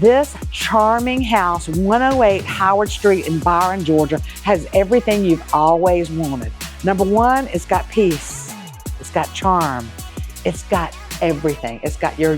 This charming house, 108 Howard Street in Byron, Georgia, has everything you've always wanted. Number one, it's got peace. It's got charm. It's got everything. It's got your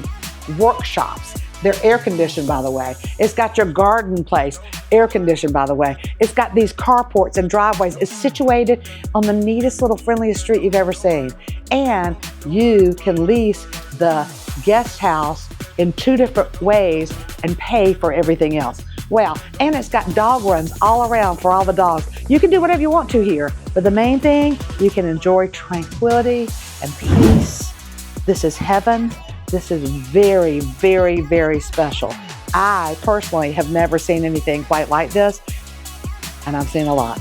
workshops. They're air conditioned, by the way. It's got your garden place, air conditioned, by the way. It's got these carports and driveways. It's situated on the neatest little friendliest street you've ever seen. And you can lease the guest house in 2 different ways and pay for everything else. Well, and it's got dog runs all around for all the dogs. You can do whatever you want to here, but the main thing, you can enjoy tranquility and peace. This is heaven. This is very, very, very special. I personally have never seen anything quite like this, and I've seen a lot.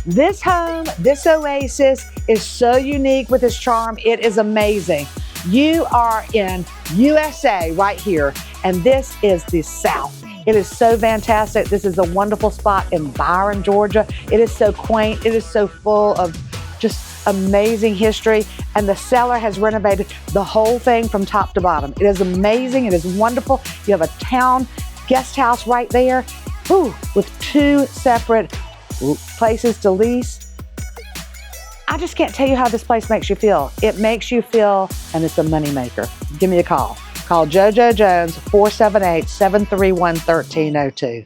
This home, this oasis is so unique with its charm. It is amazing. You are in USA right here, and this is the South. It is so fantastic. This is a wonderful spot in Byron, Georgia. It is so quaint. It is so full of just amazing history, and the seller has renovated the whole thing from top to bottom. It is amazing. It is wonderful. You have a town guest house right there, with 2 separate places to lease. I just can't tell you how this place makes you feel. It makes you feel, and it's a moneymaker. Give me a call. Call JoJo Jones, 478-731-1302.